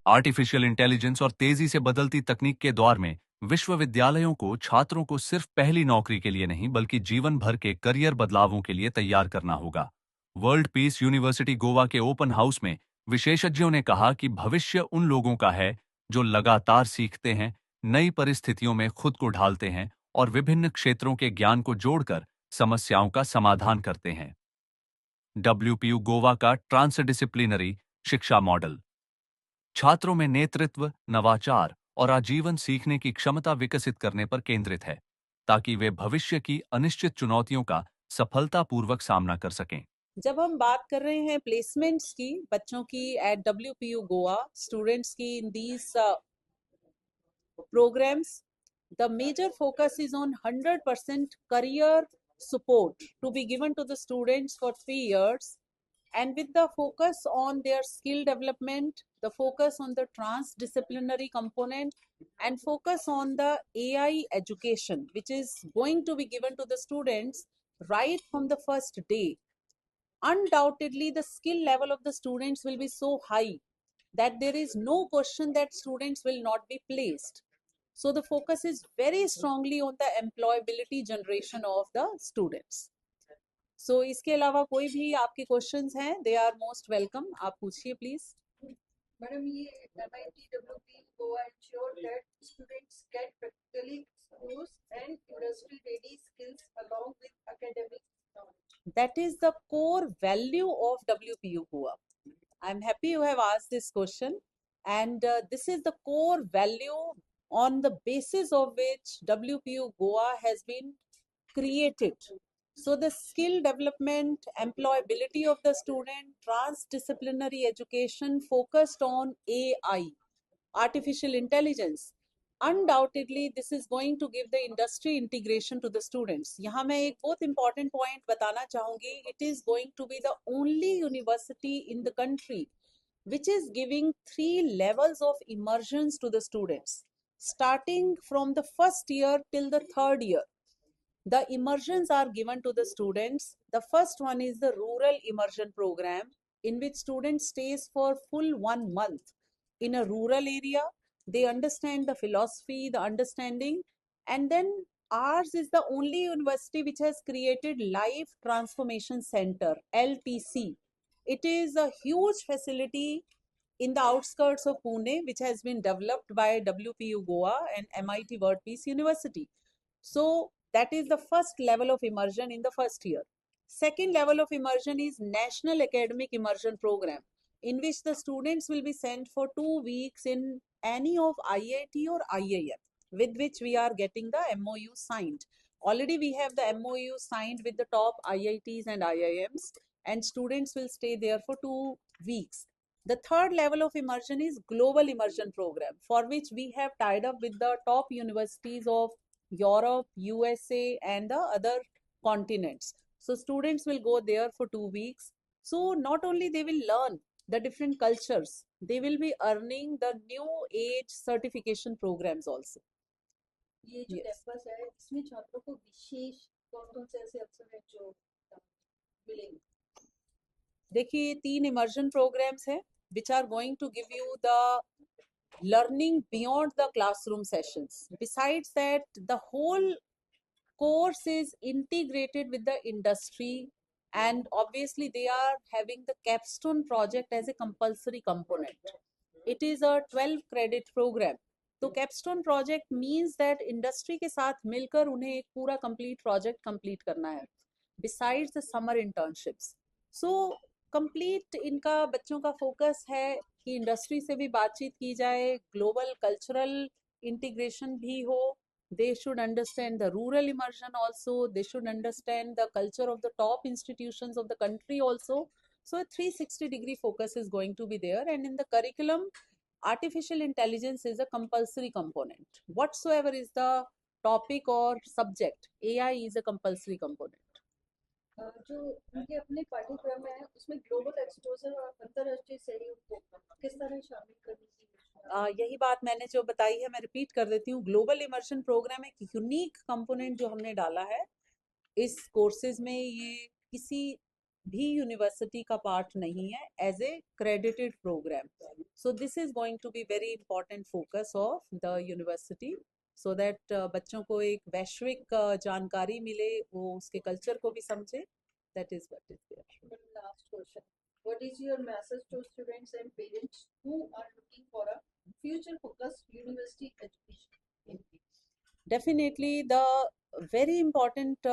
Artificial intelligence और तेजी से बदलती तकनीक के दौर में विश्वविद्यालयों को छात्रों को सिर्फ पहली नौकरी के लिए नहीं बल्कि जीवन भर के करियर बदलावों के लिए तैयार करना होगा। वर्ल्ड पीस यूनिवर्सिटी गोवा के ओपन हाउस में विशेषज्ञों ने कहा कि भविष्य उन लोगों का है जो लगातार सीखते हैं, नई परिस्थितियों में खुद को ढालते हैं और विभिन्न क्षेत्रों के ज्ञान को जोड़कर समस्याओं का समाधान करते हैं। डब्ल्यूपीयू गोवा का ट्रांसडिसिप्लिनरी शिक्षा मॉडल छात्रों में नेतृत्व, नवाचार और आजीवन सीखने की क्षमता विकसित करने पर केंद्रित है, ताकि वे भविष्य की अनिश्चित चुनौतियों का सफलतापूर्वक सामना कर सकें। जब हम बात कर रहे हैं प्लेसमेंट्स की, बच्चों की एट डब्ल्यूपीयू गोवा, स्टूडेंट्स की in these programs, the major focus is on 100% career support to be given to the students for 3 years, and with the focus on their skill development, the focus on the transdisciplinary component, and focus on the AI education, which is going to be given to the students right from the first day. Undoubtedly, the skill level of the students will be so high that there is no question that students will not be placed. So the focus is very strongly on the employability generation of the students. So इसके अलावा कोई भी आपके questions हैं, they are most welcome. आप पूछिए please. Madam, ये MITWP Goa ensure that students get practically exposed and industry-ready skills along with academic knowledge. That is the core value of WPU Goa. I'm happy you have asked this question, and this is the core value on the basis of which WPU Goa has been created. So the skill development, employability of the student, transdisciplinary education focused on AI, artificial intelligence. Undoubtedly, this is going to give the industry integration to the students. यहाँ मैं एक बहुत important point बताना चाहूँगी. It is going to be the only university in the country which is giving 3 levels of immersions to the students, starting from the first year till the 3rd year. The immersions are given to the students. The first one is the rural immersion program, in which students stays for full 1 month in a rural area. They understand the philosophy, the understanding, and then ours is the only university which has created Life Transformation Center, LTC. It is a huge facility in the outskirts of Pune, which has been developed by WPU Goa and MIT World Peace University. So that is the first level of immersion in the first year. Second level of immersion is National Academic Immersion Program, in which the students will be sent for 2 weeks in any of IIT or IIM, with which we are getting the MOU signed. Already we have the MOU signed with the top IITs and IIMs, and students will stay there for 2 weeks. The third level of immersion is Global Immersion Program, for which we have tied up with the top universities of Europe, USA, and the other continents. So students will go there for 2 weeks. So not only they will learn the different cultures, they will be earning the new age certification programs also. ये जो campus है, इसमें छात्रों को विशेष कौन-कौन से ऐसे अवसर हैं जो मिलेंगे? देखिए 3 immersion programs हैं, which are going to give you the learning beyond the classroom sessions. Besides that, the whole course is integrated with the industry, and obviously they are having the capstone project as a compulsory component. It is a 12 credit program. तो capstone project means that industry के साथ मिलकर उन्हें एक पूरा complete project complete करना है, besides the summer internships. So complete इनका बच्चों का फोकस है कि इंडस्ट्री से भी बातचीत की जाए, ग्लोबल कल्चरल इंटीग्रेशन भी हो. They should understand the rural immersion also. They should understand the culture of the top institutions of the country also. So a 360-degree focus is going to be there. And in the curriculum, artificial intelligence is a compulsory component. Whatsoever is the topic or subject, AI is a compulsory component. जो उनके अपने पाठ्यक्रम है, उसमें global exposure और अंतर्राष्ट्रीय सहयोग को किस तरह शामिल करने की? यही बात मैंने जो बताई है, मैं रिपीट कर देती हूँ. ग्लोबल इमर्शन प्रोग्राम एक यूनिक कंपोनेंट जो हमने डाला है इस कोर्सेज में. ये किसी भी यूनिवर्सिटी का पार्ट नहीं है as a credited programme. So this is going to be very important focus of the university, so that बच्चों को एक वैश्विक जानकारी मिले, वो उसके कल्चर को भी समझे. That is what is there. One last question. What is your message to students and parents who are looking for a future-focused university education? Definitely, the very important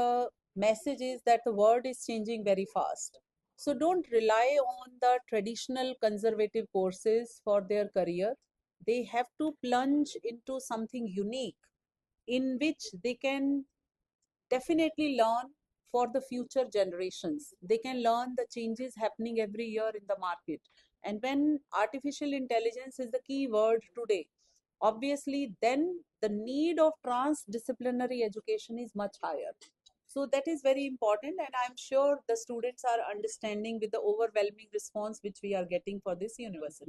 message is that the world is changing very fast. So don't rely on the traditional conservative courses for their career. They have to plunge into something unique in which they can definitely learn for the future generations. They can learn the changes happening every year in the market. And when artificial intelligence is the key word today, obviously then the need of transdisciplinary education is much higher. So that is very important, and I'm sure the students are understanding with the overwhelming response which we are getting for this university.